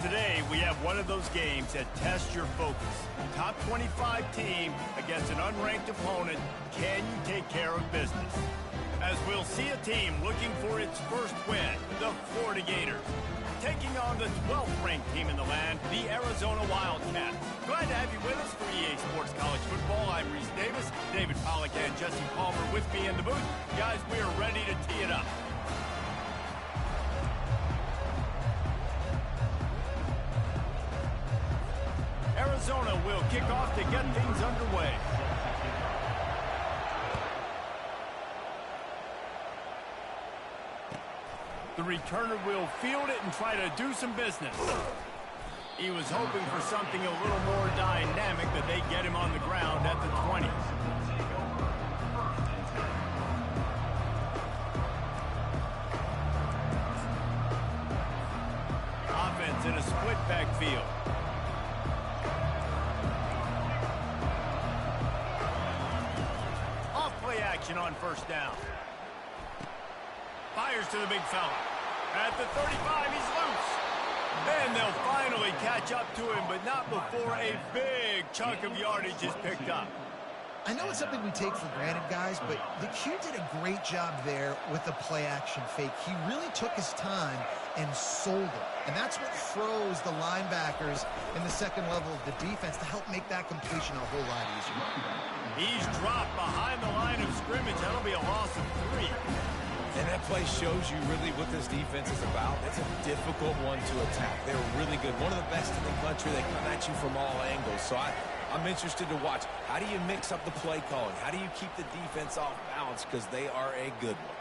today, we have one of those games that tests your focus. Top 25 team against an unranked opponent. Can you take care of business? As we'll see a team looking for its first win, the Florida Gators, taking on the 12th ranked team in the land, the Arizona Wildcats. Glad to have you with us for EA Sports College Football. I'm Reese Davis, David Pollack and Jesse Palmer with me in the booth. Guys, we are ready to tee it up. Arizona will kick off to get things underway. The returner will field it and try to do some business. He was hoping for something a little more dynamic, but they get him on the ground at the 20. Offense in a split backfield. Off-play action on first down. Fires to the big fella. At the 35, he's loose. And they'll finally catch up to him, but not before a big chunk of yardage is picked up. I know it's something we take for granted, guys, but the Q did a great job there with the play-action fake. He really took his time and sold it. And that's what froze the linebackers in the second level of the defense to help make that completion a whole lot easier. He's dropped behind the line of scrimmage. That'll be a loss of 3. And that play shows you really what this defense is about. It's a difficult one to attack. They're really good. One of the best in the country. They come at you from all angles. So I'm interested to watch. How do you mix up the play calling? How do you keep the defense off balance? Because they are a good one.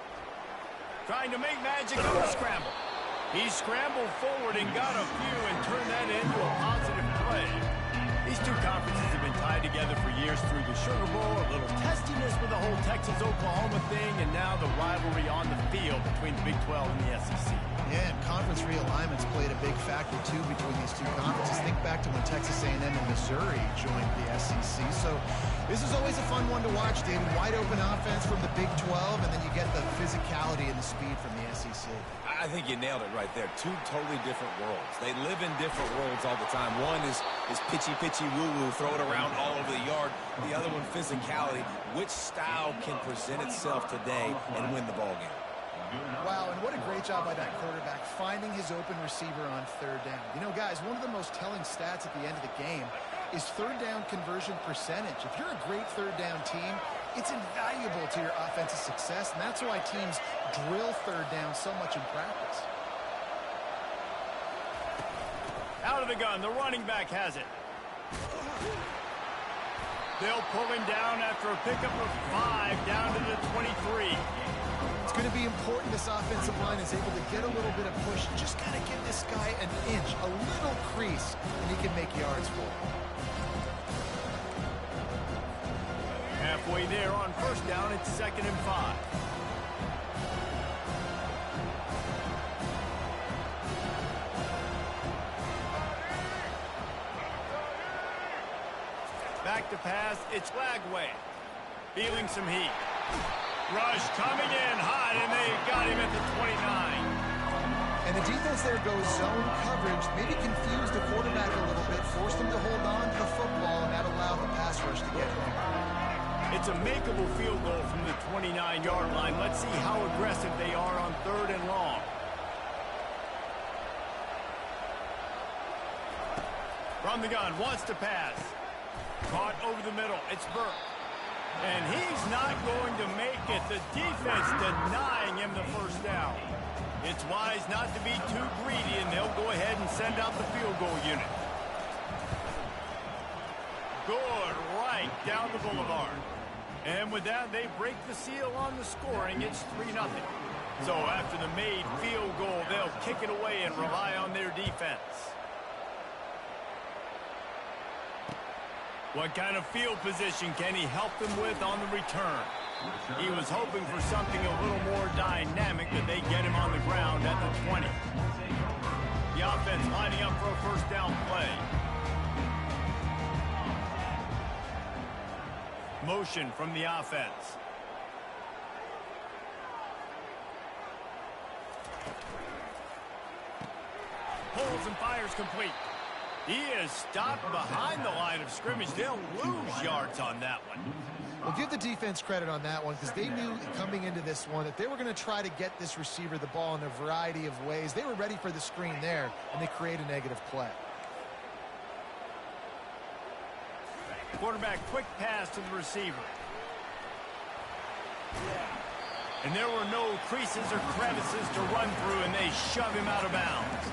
Trying to make magic on the scramble. He scrambled forward and got a few and turned that into a positive play. These two conferences have been tied together for years through the Sugar Bowl, a little testiness with the whole Texas-Oklahoma thing, and now the rivalry on the field between the Big 12 and the SEC. Yeah, and conference realignments played a big factor, too, between these two conferences. Think back to when Texas A&M and Missouri joined the SEC. So this is always a fun one to watch, David. Wide-open offense from the Big 12, and then you get the physicality and the speed from the SEC. I think you nailed it right there. Two totally different worlds. They live in different worlds all the time. One is pitchy, woo-woo, throw it around all over the yard. The other one, physicality. Which style can present itself today and win the ball game? Wow, and what a great job by that quarterback finding his open receiver on third down. You know, guys, one of the most telling stats at the end of the game is third down conversion percentage. If you're a great third down team, it's invaluable to your offensive success, and that's why teams drill third down so much in practice. Out of the gun, the running back has it. They'll pull him down after a pickup of 5 down to the 23. It's going to be important this offensive line is able to get a little bit of push. Just kind of give this guy an inch, a little crease, and he can make yards for it. Halfway there on first down, it's 2nd and 5. Back to pass, it's Lagway. Feeling some heat. Rush coming in hot, and they got him at the 29. And the defense there goes zone coverage, maybe confused the quarterback a little bit, forced him to hold on to the football, and that allowed the pass rush to get him. It's a makeable field goal from the 29-yard line. Let's see how aggressive they are on 3rd and long. From the gun, wants to pass. Caught over the middle. It's Burke. And he's not going to make it. The defense denying him the first down. It's wise not to be too greedy, and they'll go ahead and send out the field goal unit. Good right down the boulevard. And with that, they break the seal on the scoring. It's 3-0. So after the made field goal, they'll kick it away and rely on their defense. What kind of field position can he help them with on the return? He was hoping for something a little more dynamic, but they get him on the ground at the 20. The offense lining up for a first down play. Motion from the offense. pulls and fires complete. He is stopped behind the line of scrimmage. They'll lose yards on that one. Well, give the defense credit on that one because they knew coming into this one that they were going to try to get this receiver the ball in a variety of ways. They were ready for the screen there, and they create a negative play. Quarterback quick pass to the receiver. And there were no creases or crevices to run through, and they shove him out of bounds.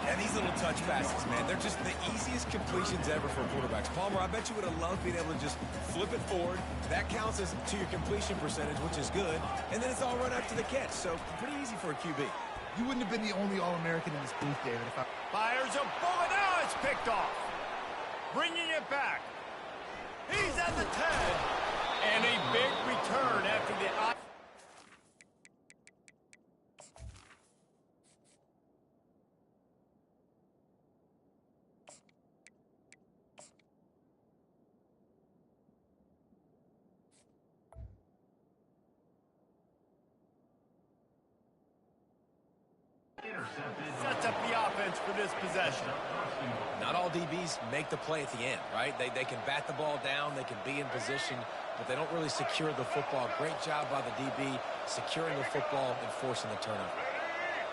Yeah, these little touch passes, man, they're just the easiest completions ever for quarterbacks. Palmer, I bet you would have loved being able to just flip it forward. That counts as to your completion percentage, which is good. And then it's all run after the catch, so pretty easy for a QB. You wouldn't have been the only All-American in this booth, David. If I... Fires a bullet. Now it's picked off. Bringing it back. He's at the 10. And a big return after the... Sets up the offense for this possession. Not all DBs make the play at the end, right? They can bat the ball down, they can be in position, but they don't really secure the football. Great job by the DB securing the football and forcing the turnover.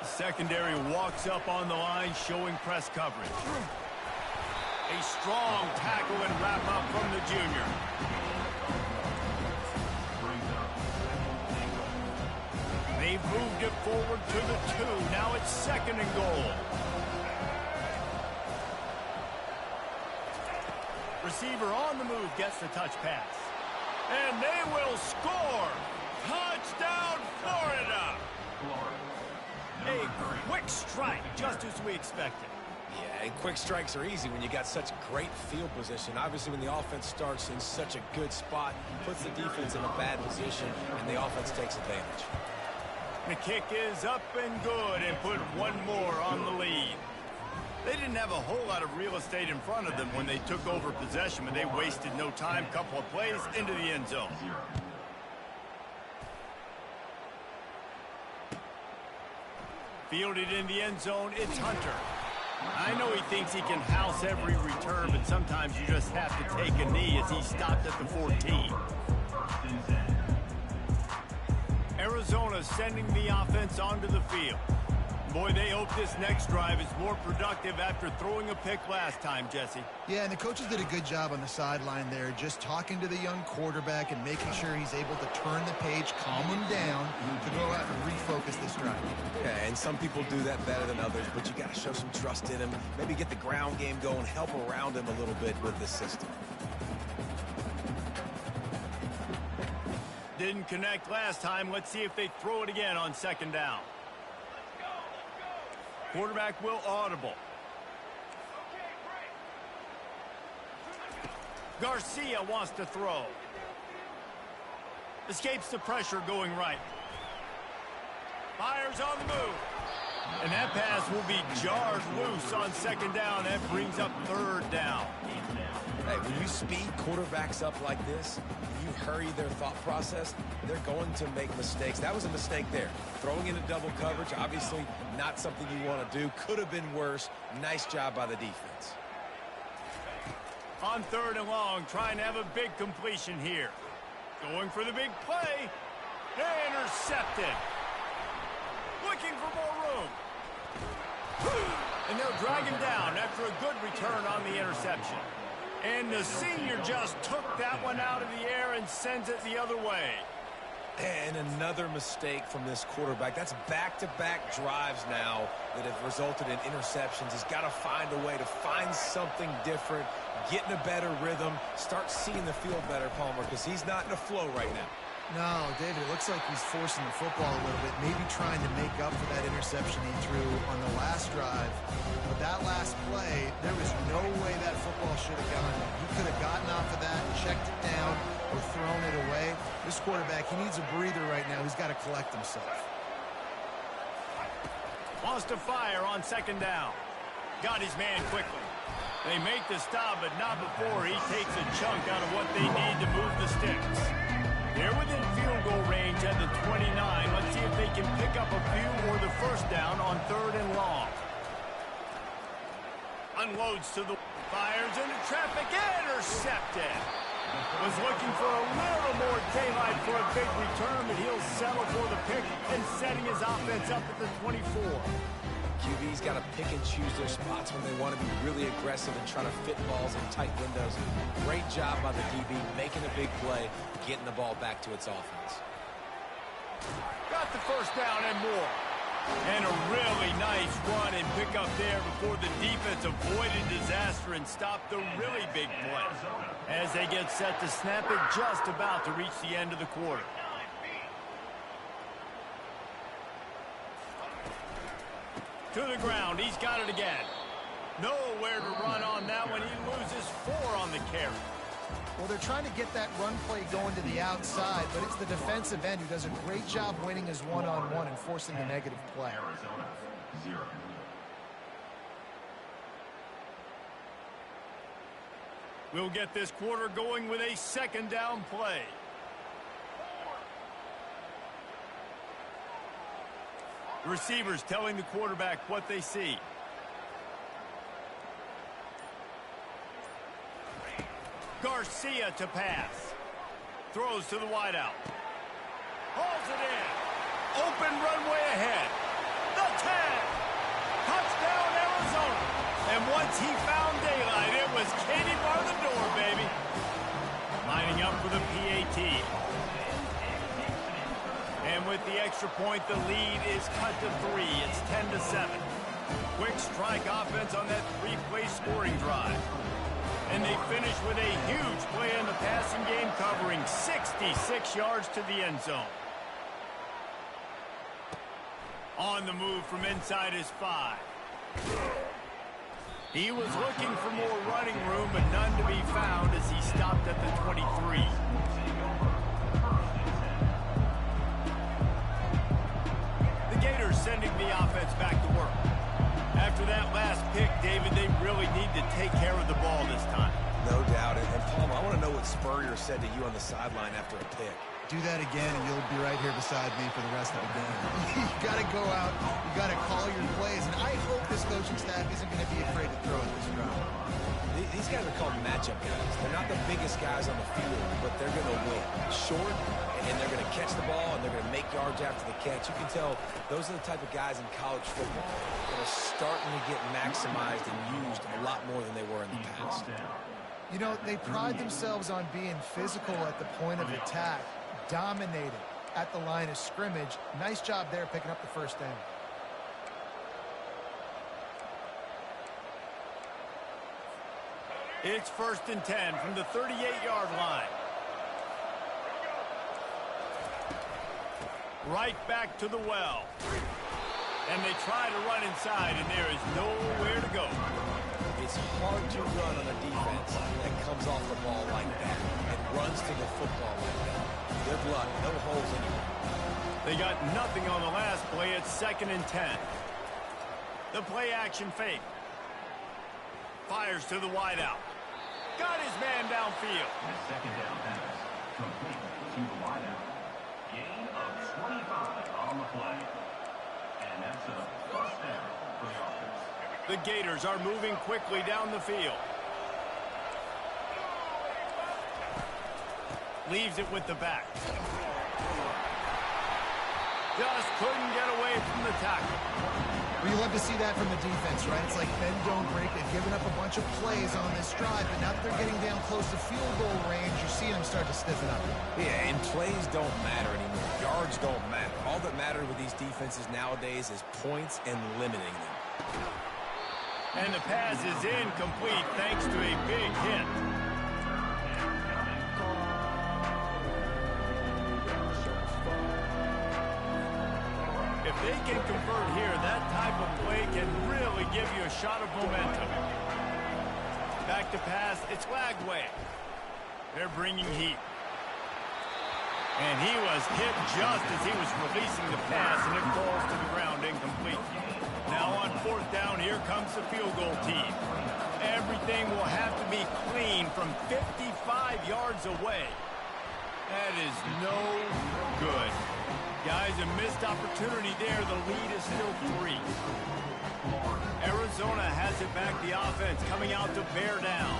The secondary walks up on the line, showing press coverage. A strong tackle and wrap up from the junior. They've moved it forward to the 2. Now it's 2nd and goal. Receiver on the move gets the touch pass. And they will score. Touchdown, Florida. A quick strike, just as we expected. Yeah, and quick strikes are easy when you got such great field position. Obviously, when the offense starts in such a good spot, puts the defense in a bad position, and the offense takes advantage. The kick is up and good, and put one more on the lead. They didn't have a whole lot of real estate in front of them when they took over possession, but they wasted no time. Couple of plays into the end zone. Fielded in the end zone, it's Hunter. I know he thinks he can house every return, but sometimes you just have to take a knee as he stopped at the 14. Arizona sending the offense onto the field. Boy, they hope this next drive is more productive after throwing a pick last time, Jesse. Yeah, and the coaches did a good job on the sideline there, just talking to the young quarterback and making sure he's able to turn the page, calm him down, to go out and refocus this drive. Yeah, and some people do that better than others, but you got to show some trust in him, maybe get the ground game going, help around him a little bit with the system. Didn't connect last time. Let's see if they throw it again on 2nd down. Quarterback will audible. Garcia wants to throw. Escapes the pressure going right. Fires on the move. And that pass will be jarred loose on 2nd down. That brings up 3rd down. Hey, when you speed quarterbacks up like this, you hurry their thought process, they're going to make mistakes. That was a mistake there. Throwing into double coverage, obviously not something you want to do. Could have been worse. Nice job by the defense. On 3rd and long, trying to have a big completion here. Going for the big play. Intercepted. Looking for more room. And they'll drag him down after a good return on the interception. And the senior just took that one out of the air and sends it the other way. And another mistake from this quarterback. That's back-to-back drives now that have resulted in interceptions. He's got to find a way to find something different, get in a better rhythm, start seeing the field better, Palmer, because he's not in a flow right now. No, David, it looks like he's forcing the football a little bit, maybe trying to make up for that interception he threw on the last drive. But that last play, there was no way that football should have gone. He could have gotten off of that, checked it down, or thrown it away. This quarterback, he needs a breather right now. He's got to collect himself. Wants to fire on 2nd down. Got his man quickly. They make the stop, but not before he takes a chunk out of what they need to move the sticks. They're within field goal range at the 29. Let's see if they can pick up a few or the 1st down on 3rd and long. unloads to the fires into traffic, intercepted. Was looking for a little more daylight for a big return, but he'll settle for the pick and setting his offense up at the 24. QB's got to pick and choose their spots when they want to be really aggressive and try to fit balls in tight windows. Great job by the DB making a big play, getting the ball back to its offense. Got the first down and more. And a really nice run and pick up there before the defense avoided disaster and stopped the really big play. As they get set to snap it, just about to reach the end of the quarter. To the ground, he's got it again. Nowhere to run on that one. He loses 4 on the carry. Well, they're trying to get that run play going to the outside, but it's the defensive end who does a great job winning his one-on-one and forcing the negative play. We'll get this quarter going with a second down play. The receivers telling the quarterback what they see. Garcia to pass. Throws to the wideout. Hauls it in. Open runway ahead. The 10. Touchdown, Arizona. And once he found daylight, it was Katie bar the door, baby. Lining up for the PAT. And with the extra point, the lead is cut to 3. It's 10-7. Quick strike offense on that 3-play scoring drive. And they finish with a huge play in the passing game, covering 66 yards to the end zone. On the move from inside his 5. He was looking for more running room, but none to be found as he stopped at the 23. The Gators sending the offense back to work. After that last pick, David, they really need to take care of the ball this time. No doubt. And Paul, I want to know what Spurrier said to you on the sideline after a pick. Do that again, and you'll be right here beside me for the rest of the game. You got to go out. You got to call your plays. And I hope this coaching staff isn't going to be afraid to throw at this drive. These guys are called matchup guys. They're not the biggest guys on the field, but they're going to win. Short, and they're going to catch the ball, and they're going to make yards after the catch. You can tell those are the type of guys in college football that are starting to get maximized and used a lot more than they were in the past. You know, they pride themselves on being physical at the point of attack, dominated at the line of scrimmage. Nice job there picking up the first down. It's 1st and 10 from the 38-yard line. Right back to the well. And they try to run inside, and there is nowhere to go. It's hard to run on a defense that comes off the ball like that and runs to the football like that. Good luck. No holes anywhere. They got nothing on the last play. It's 2nd and 10. The play action fake. Fires to the wideout. Got his man downfield. Second down pass. Complete to the wideout. Gain of 25 on the play. And that's a first down for the offense. The Gators are moving quickly down the field. Leaves it with the back. Just couldn't get away from the tackle. Well, you love to see that from the defense, right? It's like bend, don't break. They've given up a bunch of plays on this drive, but now that they're getting down close to field goal range, you're seeing them start to stiffen up. Yeah, and plays don't matter anymore. Yards don't matter. All that matters with these defenses nowadays is points and limiting them. And the pass is incomplete thanks to a big hit. If they can convert here, that type of play can really give you a shot of momentum. Back to pass, it's Lagway. They're bringing heat. And he was hit just as he was releasing the pass, and it falls to the ground incomplete. Now on 4th down, here comes the field goal team. Everything will have to be clean from 55 yards away. That is no good. Guys, a missed opportunity there. The lead is still 3. Arizona has it back, the offense coming out to bear down.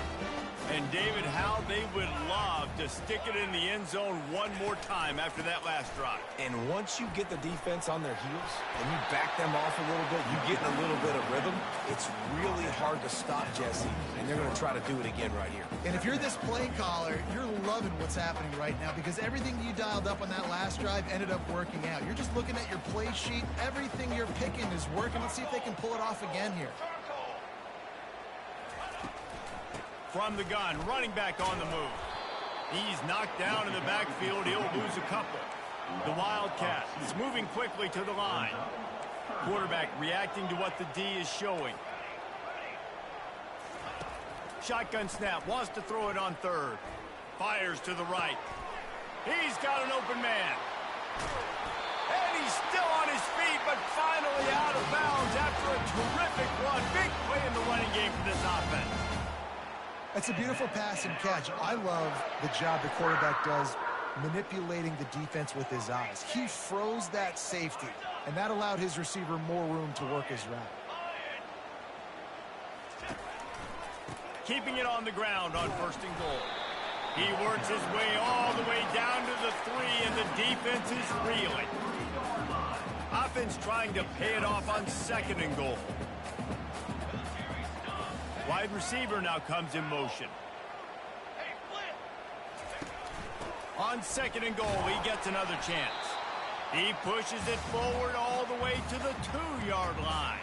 And, David, how they would love to stick it in the end zone one more time after that last drive. And once you get the defense on their heels and you back them off a little bit, you get in a little bit of rhythm, it's really hard to stop Jesse, and they're going to try to do it again right here. And if you're this play caller, you're loving what's happening right now because everything you dialed up on that last drive ended up working out. You're just looking at your play sheet. Everything you're picking is working. Let's see if they can pull it off again here. From the gun, running back on the move. He's knocked down in the backfield. He'll lose a couple. The Wildcat is moving quickly to the line. Quarterback reacting to what the D is showing. Shotgun snap, wants to throw it on third. Fires to the right. He's got an open man. And he's still on his feet, but finally out of bounds after a terrific run. Big play in the running game for this offense. That's a beautiful pass and catch. I love the job the quarterback does manipulating the defense with his eyes. He froze that safety, and that allowed his receiver more room to work his route. Keeping it on the ground on 1st and goal. He works his way all the way down to the 3, and the defense is reeling. Offense trying to pay it off on 2nd and goal. Wide receiver now comes in motion. On 2nd and goal, he gets another chance. He pushes it forward all the way to the 2-yard line.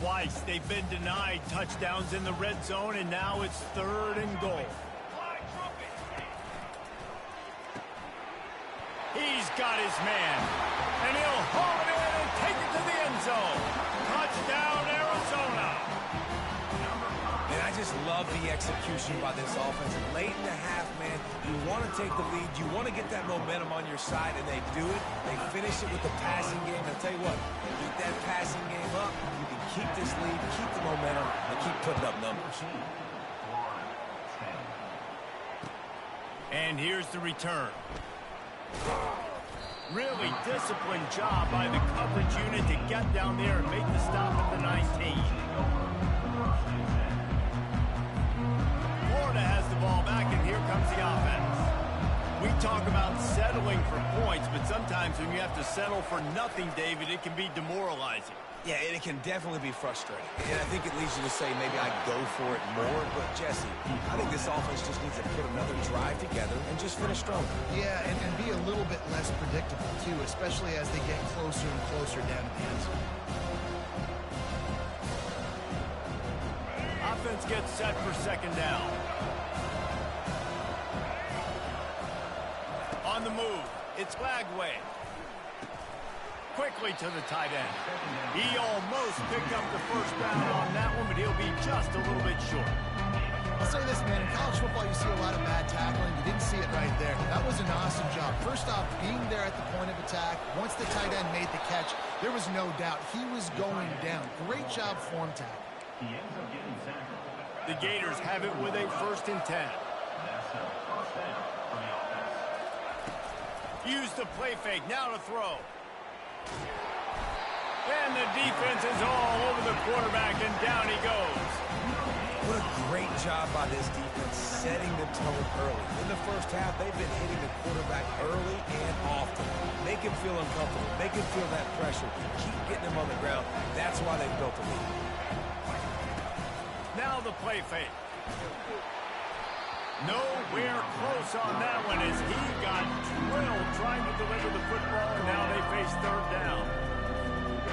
Twice they've been denied touchdowns in the red zone, and now it's 3rd and goal. He's got his man, and he'll haul it in and take it to the end zone. Touchdown, Arizona. And I just love the execution by this offense. Late in the half, man, you want to take the lead. You want to get that momentum on your side, and they do it. They finish it with the passing game. I'll tell you what, keep that passing game up. You can keep this lead, keep the momentum, and keep putting up numbers. And here's the return. Really disciplined job by the coverage unit to get down there and make the stop at the 19. Florida has the ball back, and here comes the offense. We talk about settling for points, but sometimes when you have to settle for nothing, David, it can be demoralizing. Yeah, and it can definitely be frustrating. And I think it leads you to say maybe I go for it more. But, Jesse, I think this offense just needs to put another drive together and just finish strong. Yeah, and be a little bit less predictable, too, especially as they get closer and closer down to the end zone. Offense gets set for 2nd down. On the move, it's Lagway. Quickly to the tight end. He almost picked up the 1st down on that one, but he'll be just a little bit short. I'll say this, man. In college football, you see a lot of bad tackling. You didn't see it right there. That was an awesome job. First off, being there at the point of attack. Once the tight end made the catch, there was no doubt he was going down. Great job form tackle. He ends up getting tackled. The Gators have it with a 1st and 10. That's a 1st down for the offense. Use the play fake. Now to throw. And the defense is all over the quarterback, and down he goes. What a great job by this defense setting the tone early. In the 1st half, they've been hitting the quarterback early and often. Make him feel uncomfortable. Make him feel that pressure. Keep getting him on the ground. That's why they've built a lead. Now the play fake. Nowhere close on that one as he got drilled trying to deliver the football, and now they face 3rd down.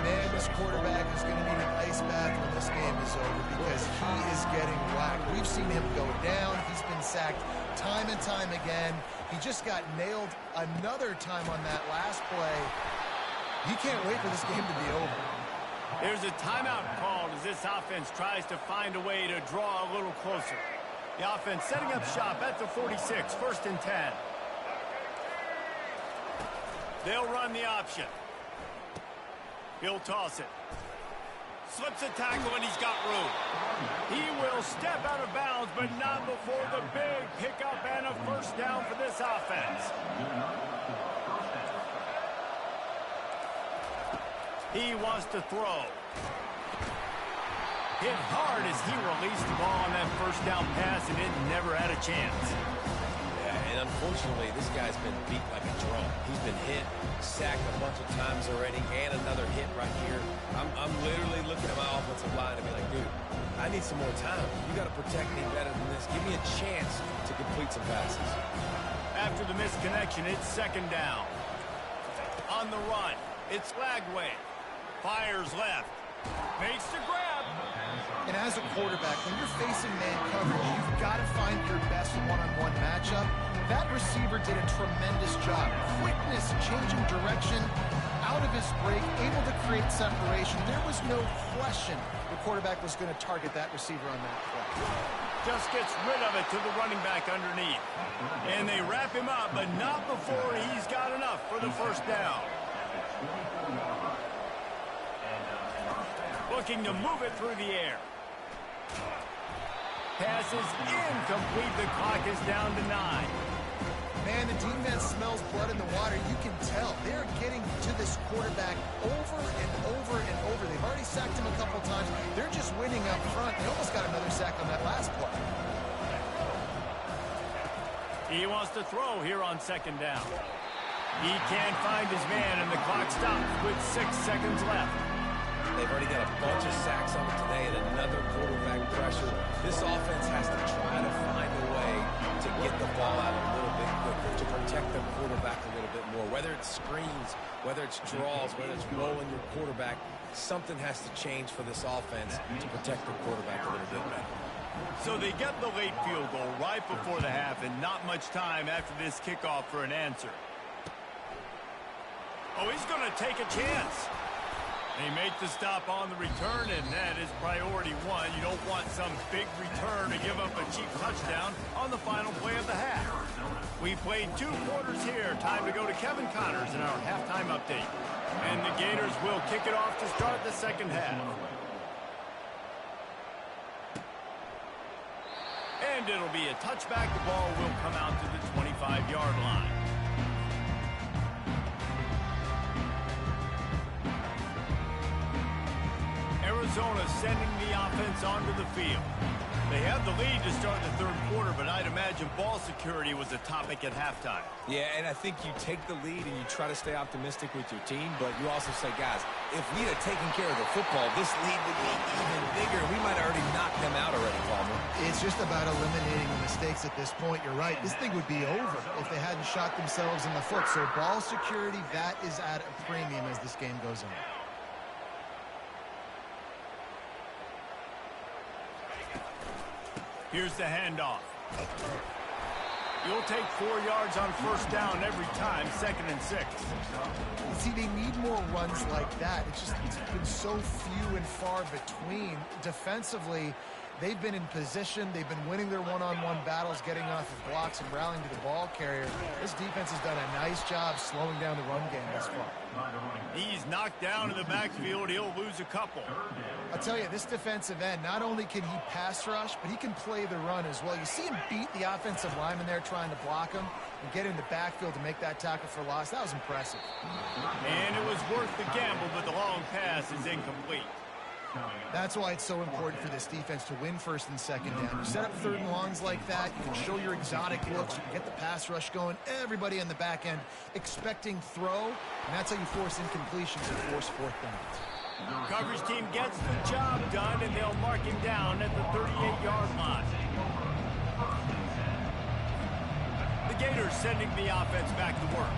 Man, this quarterback is going to need an ice bath when this game is over because he is getting whacked. We've seen him go down. He's been sacked time and time again. He just got nailed another time on that last play. You can't wait for this game to be over. There's a timeout called as this offense tries to find a way to draw a little closer. The offense setting up shop at the 46, 1st and 10. They'll run the option. He'll toss it. Slips a tackle, and he's got room. He will step out of bounds, but not before the big pickup and a 1st down for this offense. He wants to throw. Hit hard as he released the ball on that first down pass, and it never had a chance. Yeah, and unfortunately, this guy's been beat like a drum. He's been hit, sacked a bunch of times already, and another hit right here. I'm literally looking at my offensive line and be like, dude, I need some more time. You got to protect me better than this. Give me a chance to complete some passes. After the missed connection, it's second down. On the run, it's Lagway. Fires left. Makes the grab. And as a quarterback, when you're facing man coverage, you've got to find your best one-on-one matchup. That receiver did a tremendous job. Quickness, changing direction, out of his break, able to create separation. There was no question the quarterback was going to target that receiver on that play. Just gets rid of it to the running back underneath. And they wrap him up, but not before he's got enough for the first down. Looking to move it through the air. Pass is incomplete. The clock is down to 9. Man, the defense smells blood in the water. You can tell. They're getting to this quarterback over and over and over. They've already sacked him a couple times. They're just winning up front. They almost got another sack on that last play. He wants to throw here on second down. He can't find his man, and the clock stops with 6 seconds left. They've already got a bunch of sacks on it today and another quarterback pressure. This offense has to try to find a way to get the ball out a little bit quicker, to protect their quarterback a little bit more. Whether it's screens, whether it's draws, whether it's rolling your quarterback, something has to change for this offense to protect their quarterback a little bit better. So they get the late field goal right before the half, and not much time after this kickoff for an answer. Oh, he's going to take a chance. They make the stop on the return, and that is priority one. You don't want some big return to give up a cheap touchdown on the final play of the half. We played 2 quarters here. Time to go to Kevin Connors in our halftime update. And the Gators will kick it off to start the second half. And it'll be a touchback. The ball will come out to the 25-yard line. Arizona sending the offense onto the field. They have the lead to start the third quarter, but I'd imagine ball security was a topic at halftime. Yeah, and I think you take the lead and you try to stay optimistic with your team, but you also say, guys, if we'd have taken care of the football, this lead would be even bigger. We might have already knocked them out already, Palmer. It's just about eliminating the mistakes at this point. You're right. This thing would be over if they hadn't shot themselves in the foot. So ball security, that is at a premium as this game goes on. Here's the handoff. You'll take 4 yards on first down every time, 2nd and 6. See, they need more runs like that. It's been so few and far between. Defensively, they've been in position. They've been winning their one-on-one battles, getting off of blocks and rallying to the ball carrier. This defense has done a nice job slowing down the run game thus far. He's knocked down in the backfield. He'll lose a couple. I'll tell you, this defensive end, not only can he pass rush, but he can play the run as well. You see him beat the offensive lineman there trying to block him and get in the backfield to make that tackle for loss. That was impressive. And it was worth the gamble, but the long pass is incomplete. That's why it's so important for this defense to win first and second down. You set up third and longs like that, you can show your exotic looks, you can get the pass rush going, everybody on the back end expecting throw, and that's how you force incompletions and force fourth downs. Coverage team gets the job done, and they'll mark him down at the 38-yard line. The Gators sending the offense back to work.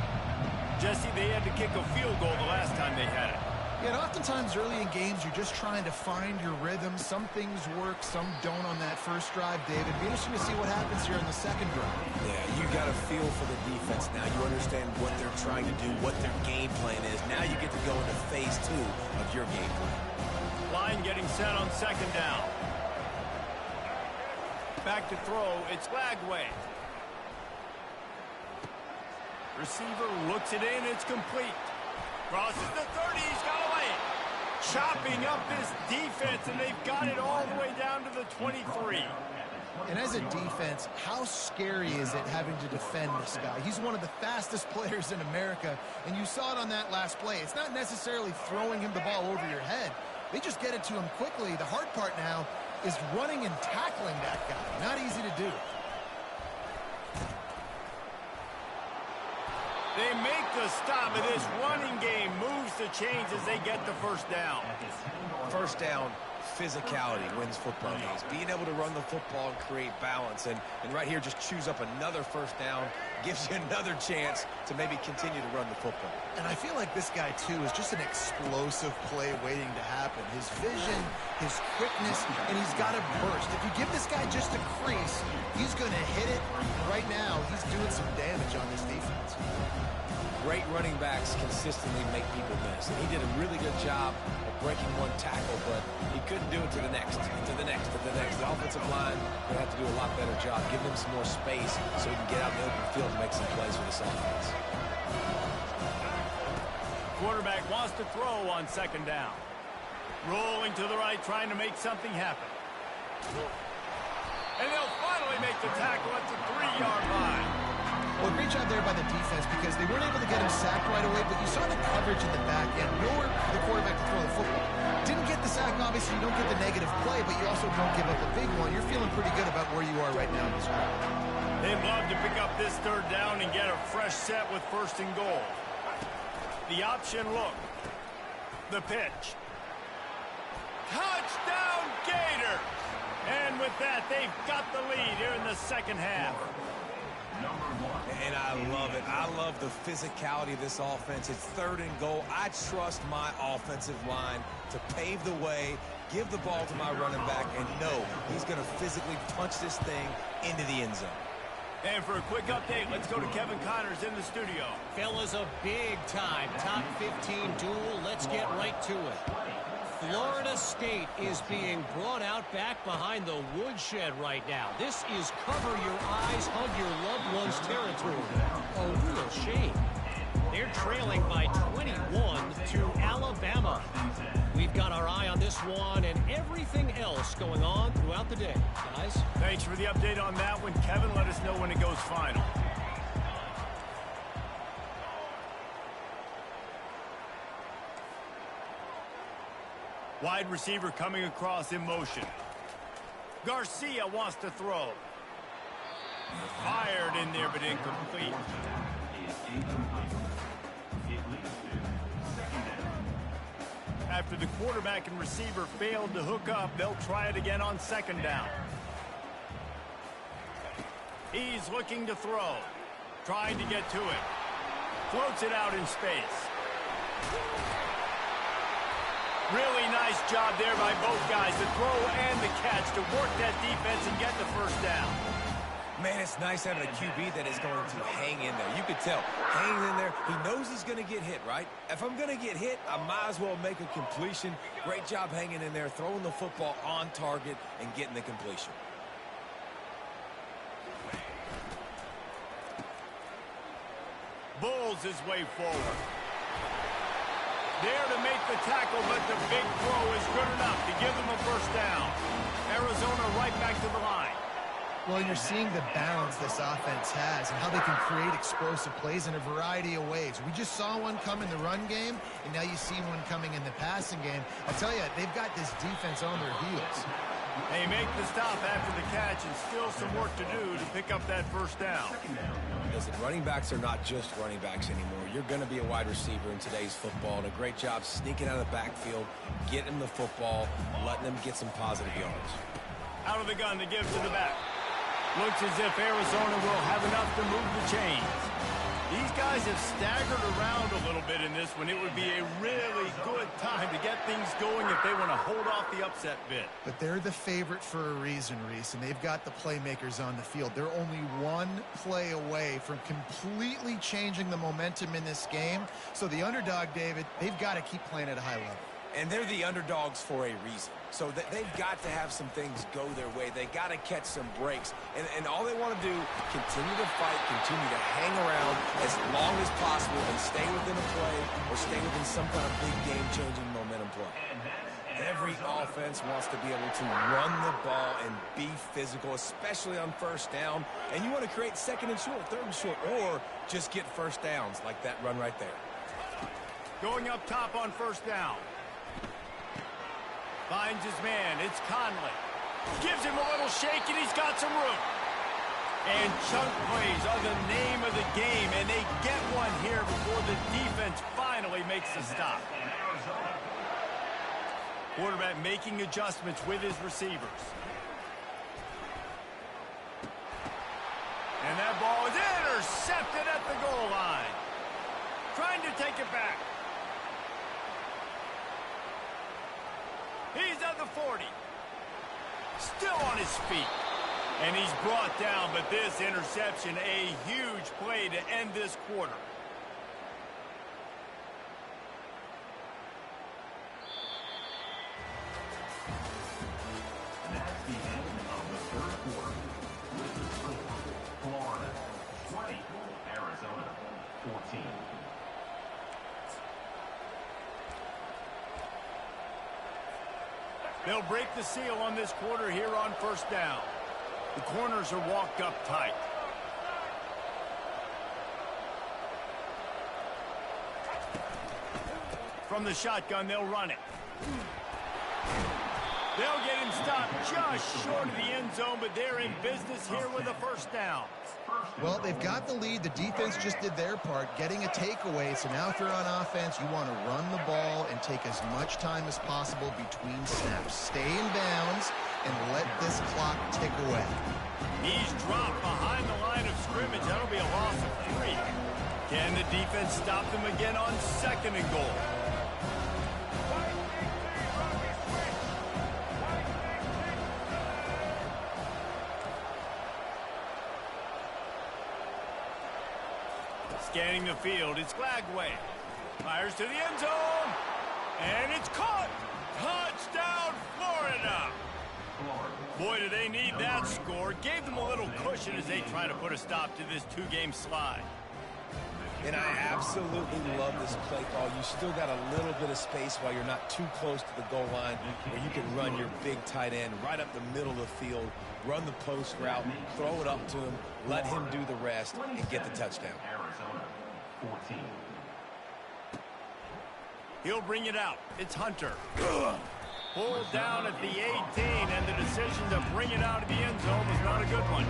Jesse, they had to kick a field goal the last time they had it. Yeah, and oftentimes early in games, you're just trying to find your rhythm. Some things work, some don't on that first drive, David. Be interesting to see what happens here in the second drive. Yeah, you got a feel for the defense now. You understand what they're trying to do, what their game plan is. Now you get to go into phase 2 of your game plan. Line getting set on second down. Back to throw, it's Lagway. Receiver looks it in, it's complete. Crosses the 30, he's got away. Chopping up this defense, and they've got it all the way down to the 23. And as a defense, how scary is it having to defend this guy? He's one of the fastest players in America, and you saw it on that last play. It's not necessarily throwing him the ball over your head. They just get it to him quickly. The hard part now is running and tackling that guy. Not easy to do. They make the stop, and this running game moves the chains as they get the first down. First down, physicality wins football games. Being able to run the football and create balance. And right here, just choose up another first down, gives you another chance to maybe continue to run the football. And I feel like this guy, too, is just an explosive play waiting to happen. His vision, his quickness, and he's got a burst. If you give this guy just a crease, he's going to hit it. Right now, he's doing some damage on this defense. Great running backs consistently make people miss. And he did a really good job of breaking one tackle, but he couldn't do it to the next, and to the next, to the next. The offensive line going to have to do a lot better job, giving him some more space so he can get out in the open field and make some plays for this offense. Quarterback wants to throw on second down. Rolling to the right, trying to make something happen. And they'll finally make the tackle at the 3-yard line. Well, great job there by the defense because they weren't able to get him sacked right away, but you saw the coverage in the back end. Nowhere for the quarterback to throw the football. Didn't get the sack, obviously. You don't get the negative play, but you also don't give up a big one. You're feeling pretty good about where you are right now in this game. They'd love to pick up this third down and get a fresh set with first and goal. The option look. The pitch. Touchdown Gators! And with that, they've got the lead here in the second half. And I love it. I love the physicality of this offense. It's third and goal. I trust my offensive line to pave the way, give the ball to my running back, and know he's going to physically punch this thing into the end zone. And for a quick update, let's go to Kevin Connors in the studio. Fellas, a big-time top 15 duel. Let's get right to it. Florida State is being brought out back behind the woodshed right now. This is cover your eyes, hug your loved ones territory. A real shame. They're trailing by 21 to Alabama. We've got our eye on this one and everything else going on throughout the day. Guys? Thanks for the update on that one. Kevin, let us know when it goes final. Wide receiver coming across in motion. Garcia wants to throw. Fired in there, but incomplete. After the quarterback and receiver failed to hook up, they'll try it again on second down. He's looking to throw. Trying to get to it. Floats it out in space. Really nice job there by both guys, the throw and the catch, to work that defense and get the first down. Man, it's nice having a QB that is going to hang in there. You could tell, hanging in there, he knows he's going to get hit, right? If I'm going to get hit, I might as well make a completion. Great job hanging in there, throwing the football on target and getting the completion. Bulls his way forward. There to make the tackle, but the big throw is good enough to give them a first down. Arizona right back to the line. Well, you're seeing the balance this offense has and how they can create explosive plays in a variety of ways. We just saw one come in the run game, and now you see one coming in the passing game. I tell you, they've got this defense on their heels. They make the stop after the catch, and still some work to do to pick up that first down. Listen, running backs are not just running backs anymore. You're going to be a wide receiver in today's football, and a great job sneaking out of the backfield, getting the football, letting them get some positive yards. Out of the gun to give to the back. Looks as if Arizona will have enough to move the chains. These guys have staggered around a little bit in this one. It would be a really good time to get things going if they want to hold off the upset bid. But they're the favorite for a reason, Reese, and they've got the playmakers on the field. They're only one play away from completely changing the momentum in this game. So the underdog, David, they've got to keep playing at a high level. And they're the underdogs for a reason. So they've got to have some things go their way. They got to catch some breaks. And all they want to do, continue to fight, continue to hang around as long as possible and stay within a play or stay within some kind of big game-changing momentum play. Every offense wants to be able to run the ball and be physical, especially on first down. And you want to create second and short, third and short, or just get first downs like that run right there. Going up top on first down. Finds his man. It's Conley. Gives him a little shake, and he's got some room. And chunk plays are the name of the game, and they get one here before the defense finally makes the stop. Quarterback making adjustments with his receivers. And that ball is intercepted at the goal line. Trying to take it back. He's at the 40. Still on his feet. And he's brought down, but this interception, a huge play to end this quarter. That's the end of the third quarter. With the score, Florida 20, Arizona 14. They'll break the seal on this quarter here on first down. The corners are walked up tight. From the shotgun, they'll run it. They'll get him stopped just short of the end zone, but they're in business here with a first down. Well, they've got the lead. The defense just did their part, getting a takeaway. So now if you're on offense, you want to run the ball and take as much time as possible between snaps. Stay in bounds and let this clock tick away. He's dropped behind the line of scrimmage. That'll be a loss of 3. Can the defense stop them again on second and goal? Scanning the field, it's Glagway. Fires to the end zone. And it's caught. Touchdown, Florida. Boy, do they need that score. Gave them a little cushion as they try to put a stop to this two-game slide. And I absolutely love this play call. You still got a little bit of space while you're not too close to the goal line where you can run your big tight end right up the middle of the field, run the post route, throw it up to him, let him do the rest, and get the touchdown. Arizona 14. He'll bring it out. It's Hunter. Pulled down at the 18, and the decision to bring it out of the end zone was not a good one.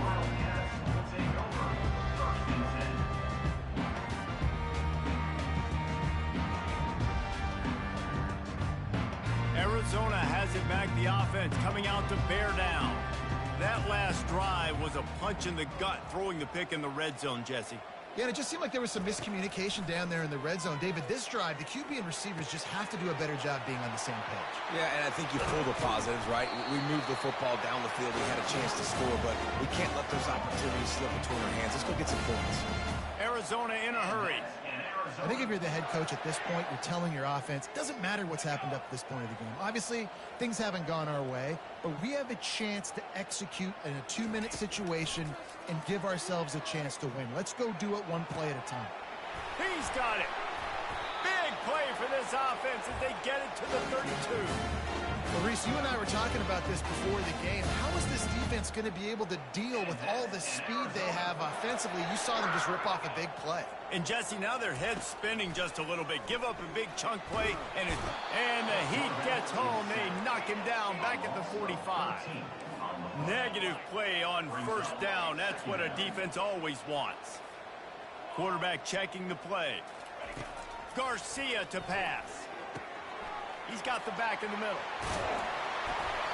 Arizona has it back, the offense coming out to bear down. That last drive was a punch in the gut, throwing the pick in the red zone, Jesse. Yeah, and it just seemed like there was some miscommunication down there in the red zone. David, this drive, the QB and receivers just have to do a better job being on the same page. Yeah, and I think you pull the positives, right? We moved the football down the field. We had a chance to score, but we can't let those opportunities slip between our hands. Let's go get some points. Arizona in a hurry. I think if you're the head coach at this point, you're telling your offense, it doesn't matter what's happened up to this point of the game. Obviously, things haven't gone our way, but we have a chance to execute in a 2-minute situation and give ourselves a chance to win. Let's go do it one play at a time. He's got it. Big play for this offense as they get it to the 32. Well, Reese, you and I were talking about this before the game. How is this defense going to be able to deal with all the speed they have offensively? You saw them just rip off a big play. And, Jesse, now their head's spinning just a little bit. Give up a big chunk play, and the Heat gets home. They knock him down back at the 45. Negative play on first down. That's what a defense always wants. Quarterback checking the play. Garcia to pass. He's got the back in the middle.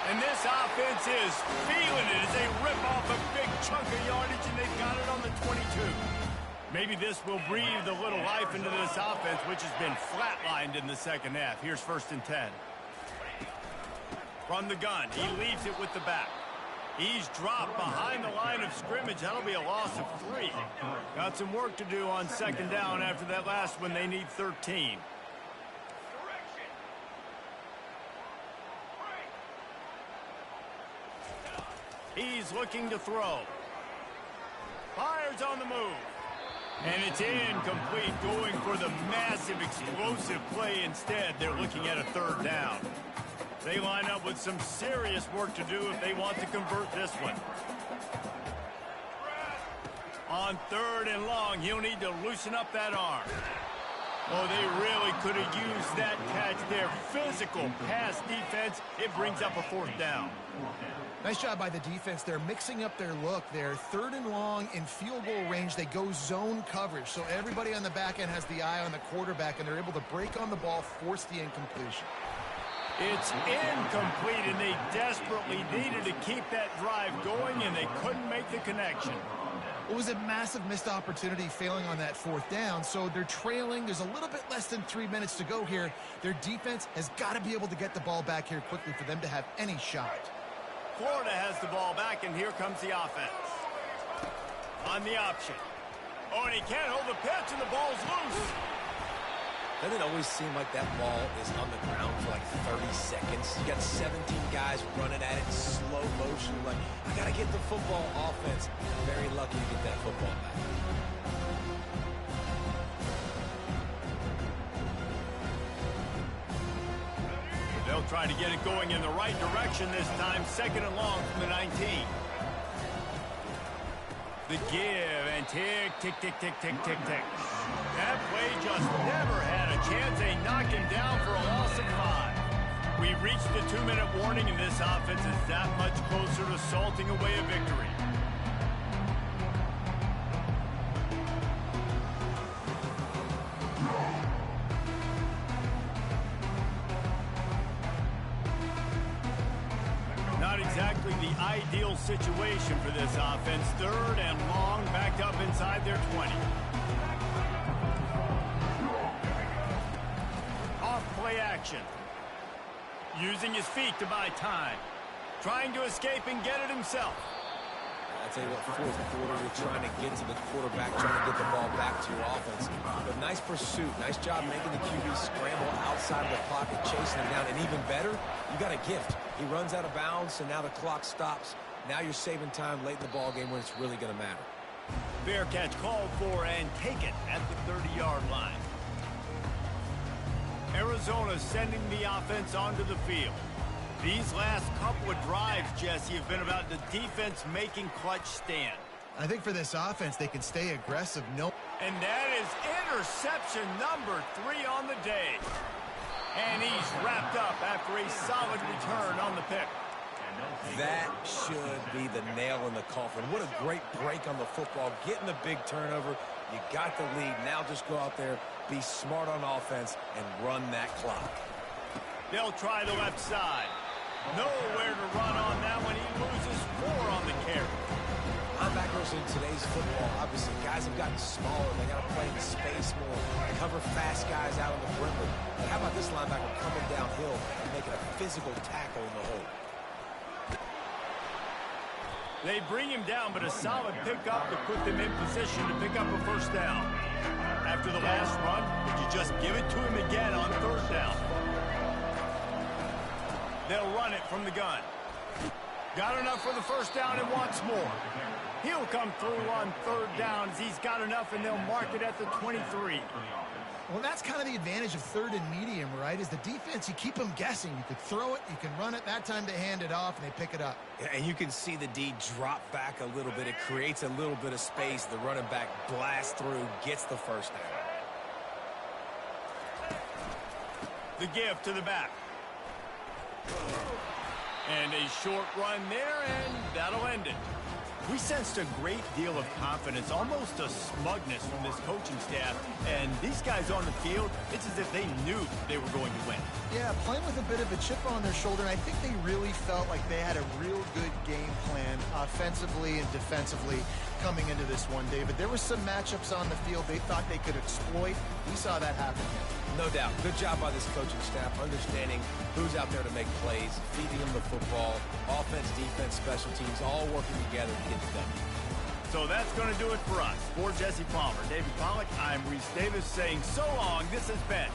And this offense is feeling it as they rip off a big chunk of yardage, and they've got it on the 22. Maybe this will breathe a little life into this offense, which has been flatlined in the second half. Here's 1st and 10. From the gun, he leaves it with the back. He's dropped behind the line of scrimmage. That'll be a loss of 3. Got some work to do on second down after that last one. They need 13. He's looking to throw. Fires on the move. And it's incomplete, going for the massive explosive play instead. They're looking at a 3rd down. They line up with some serious work to do if they want to convert this one. On 3rd and long, he'll need to loosen up that arm. Oh, they really could have used that catch there. Physical pass defense. It brings up a 4th down. Nice job by the defense. They're mixing up their look. They're 3rd and long in field goal range. They go zone coverage. So everybody on the back end has the eye on the quarterback, and they're able to break on the ball, force the incompletion. It's incomplete, and they desperately needed to keep that drive going, and they couldn't make the connection. It was a massive missed opportunity failing on that 4th down, so they're trailing. There's a little bit less than 3 minutes to go here. Their defense has got to be able to get the ball back here quickly for them to have any shot. Florida has the ball back, and here comes the offense. On the option. Oh, and he can't hold the pitch, and the ball's loose. Doesn't it always seem like that ball is on the ground for like 30 seconds? You got 17 guys running at it in slow motion. Like, I got to get the football. Offense, very lucky to get that football back. They'll try to get it going in the right direction this time. 2nd and long from the 19. The give and tick, tick, tick, tick, tick, tick, tick. That play just never had a chance. They knocked him down for a loss of 5. We reached the 2-minute warning, and this offense is that much closer to salting away a victory. Not exactly the ideal situation for this offense. 3rd and long, backed up inside their 20. Off play action. Using his feet to buy time. Trying to escape and get it himself. I tell you what, 4th quarter, you're trying to get to the quarterback, trying to get the ball back to your offense. But nice pursuit. Nice job making the QB scramble outside of the pocket, chasing him down. And even better, you got a gift. He runs out of bounds, and now the clock stops. Now you're saving time late in the ball game when it's really going to matter. Fair catch called for and taken at the 30-yard line. Arizona sending the offense onto the field. These last couple of drives, Jesse, have been about the defense making clutch stand. I think for this offense, they can stay aggressive. And that is interception number 3 on the day. And he's wrapped up after a solid return on the pick. That should be the nail in the coffin. What a great break on the football. Getting the big turnover. You got the lead. Now just go out there, be smart on offense, and run that clock. They'll try the left side. Nowhere to run on that one. He loses 4 on the carry. Linebackers in today's football, obviously, guys have gotten smaller. They got to play in space more, cover fast guys out on the perimeter. But how about this linebacker coming downhill and making a physical tackle in the hole? They bring him down, but a solid pickup to put them in position to pick up a 1st down. After the last run, would you just give it to him again on 3rd down? They'll run it from the gun. Got enough for the 1st down and wants more. He'll come through on 3rd down as he's got enough, and they'll mark it at the 23. Well, that's kind of the advantage of 3rd and medium, right? Is the defense, you keep them guessing. You could throw it, you can run it. That time they hand it off, and they pick it up. Yeah, and you can see the D drop back a little bit. It creates a little bit of space. The running back blasts through, gets the 1st down. The give to the back. And a short run there, and that'll end it. We sensed a great deal of confidence, almost a smugness from this coaching staff. And these guys on the field, it's as if they knew they were going to win. Yeah, playing with a bit of a chip on their shoulder. And I think they really felt like they had a real good game plan offensively and defensively coming into this one, David. There were some matchups on the field they thought they could exploit. We saw that happen. No doubt. Good job by this coaching staff, understanding who's out there to make plays, feeding them the football, offense, defense, special teams, all working together to get it done. So that's going to do it for us. For Jesse Palmer, David Pollack, I'm Reese Davis saying so long. This has been